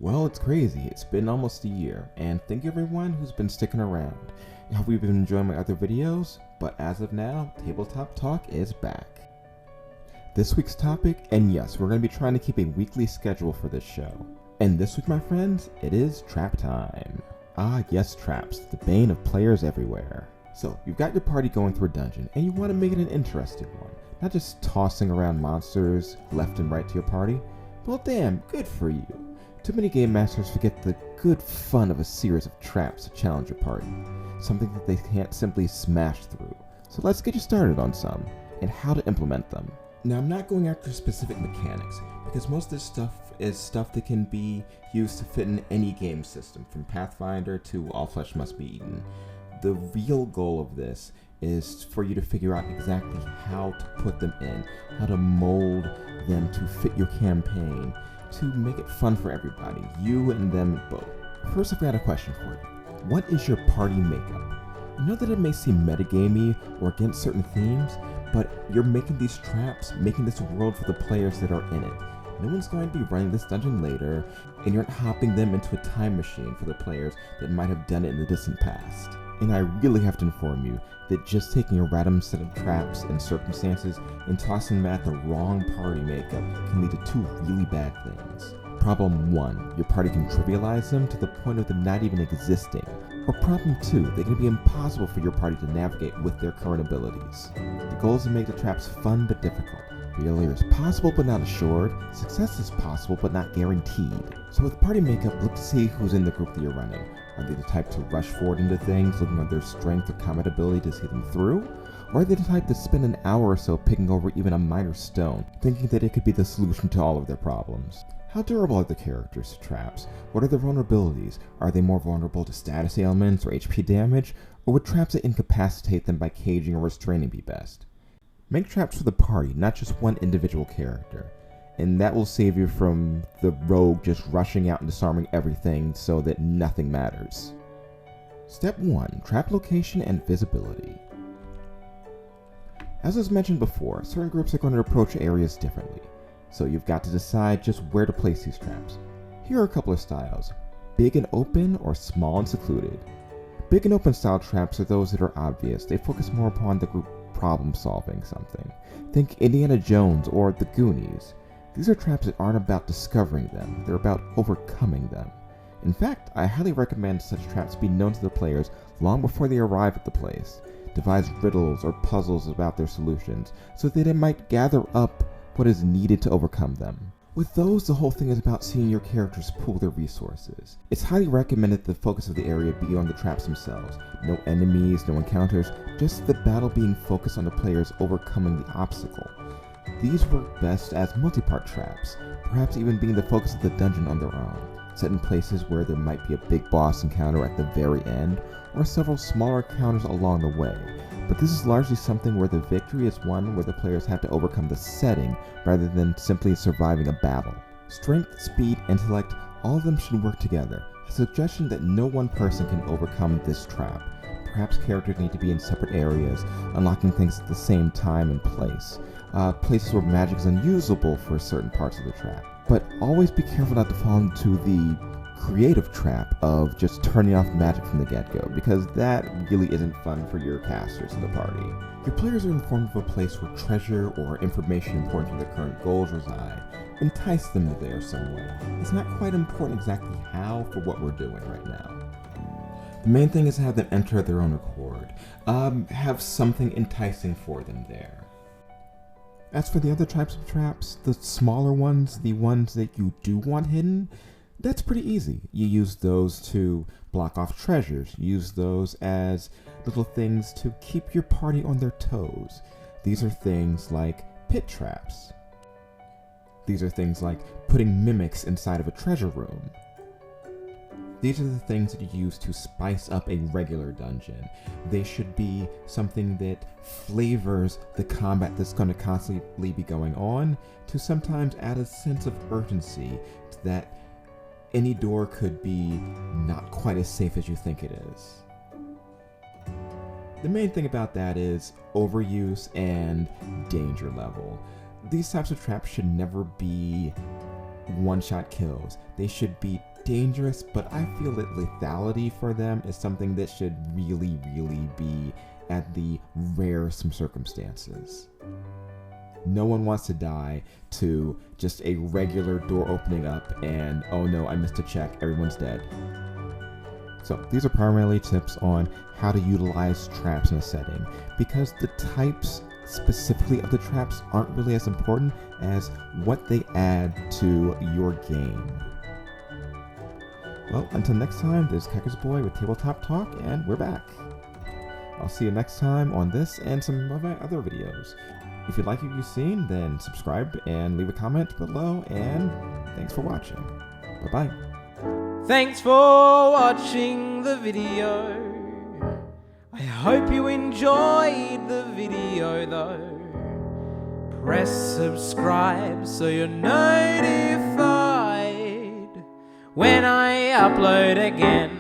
Well, it's crazy. It's been almost a year, and thank you everyone who's been sticking around. I hope you've been enjoying my other videos, but as of now, Tabletop Talk is back. This week's topic, and yes, we're going to be trying to keep a weekly schedule for this show. And this week, my friends, it is trap time. Ah, yes, traps, the bane of players everywhere. So, you've got your party going through a dungeon, and you want to make it an interesting one. Not just tossing around monsters left and right to your party. Well, damn, good for you. Too many game masters forget the good fun of a series of traps to challenge your party, something that they can't simply smash through. So let's get you started on some, and how to implement them. Now, I'm not going after specific mechanics, because most of this stuff is stuff that can be used to fit in any game system, from Pathfinder to All Flesh Must Be Eaten. The real goal of this is for you to figure out exactly how to put them in, how to mold them to fit your campaign, to make it fun for everybody, you and them both. First, I've got a question for you. What is your party makeup? I know that it may seem metagamey or against certain themes, but you're making these traps, making this world for the players that are in it. No one's going to be running this dungeon later, and you're not hopping them into a time machine for the players that might have done it in the distant past. And I really have to inform you that just taking a random set of traps and circumstances and tossing them at the wrong party makeup can lead to two really bad things. Problem 1, your party can trivialize them to the point of them not even existing. Or problem 2, they can be impossible for your party to navigate with their current abilities. The goal is to make the traps fun but difficult. Failure is possible but not assured. Success is possible but not guaranteed. So with party makeup, look to see who's in the group that you're running. Are they the type to rush forward into things, looking at their strength or combat ability to see them through? Or are they the type to spend an hour or so picking over even a minor stone, thinking that it could be the solution to all of their problems? How durable are the characters to traps? What are their vulnerabilities? Are they more vulnerable to status ailments or HP damage? Or would traps that incapacitate them by caging or restraining be best? Make traps for the party, not just one individual character. And that will save you from the rogue just rushing out and disarming everything so that nothing matters. Step 1. Trap location and visibility. As was mentioned before, certain groups are going to approach areas differently, so you've got to decide just where to place these traps. Here are a couple of styles: big and open or small and secluded. Big and open style traps are those that are obvious. They focus more upon the group problem solving something. Think Indiana Jones or the Goonies. These are traps that aren't about discovering them, they're about overcoming them. In fact, I highly recommend such traps be known to the players long before they arrive at the place. Devise riddles or puzzles about their solutions, so that they might gather up what is needed to overcome them. With those, the whole thing is about seeing your characters pool their resources. It's highly recommended that the focus of the area be on the traps themselves. No enemies, no encounters, just the battle being focused on the players overcoming the obstacle. These work best as multi-part traps, perhaps even being the focus of the dungeon on their own, set in places where there might be a big boss encounter at the very end, or several smaller encounters along the way. But this is largely something where the victory is one where the players have to overcome the setting rather than simply surviving a battle. Strength, speed, intellect, all of them should work together. A suggestion that no one person can overcome this trap. Perhaps characters need to be in separate areas, unlocking things at the same time and place. Places where magic is unusable for certain parts of the trap. But always be careful not to fall into the creative trap of just turning off magic from the get-go, because that really isn't fun for your casters in the party. Your players are informed of a place where treasure or information important to their current goals reside. Entice them there some way. It's not quite important exactly how for what we're doing right now. The main thing is to have them enter at their own accord. Have something enticing for them there. As for the other types of traps, the smaller ones, the ones that you do want hidden, that's pretty easy. You use those to block off treasures. Use those as little things to keep your party on their toes. These are things like pit traps. These are things like putting mimics inside of a treasure room. These are the things that you use to spice up a regular dungeon. They should be something that flavors the combat that's going to constantly be going on, to sometimes add a sense of urgency to that any door could be not quite as safe as you think it is. The main thing about that is overuse and danger level. These types of traps should never be one-shot kills. They should be dangerous, but I feel that lethality for them is something that should really be at the rarest circumstances. No one wants to die to just a regular door opening up and, oh no, I missed a check, everyone's dead. So these are primarily tips on how to utilize traps in a setting, because the types specifically of the traps aren't really as important as what they add to your game. Well, until next time, this is Kekker's Boy with Tabletop Talk, and we're back. I'll see you next time on this and some of my other videos. If you like what you've seen, then subscribe and leave a comment below, and thanks for watching. Bye-bye. Thanks for watching the video. I hope you enjoyed the video though. Press subscribe so you're notified when I upload again.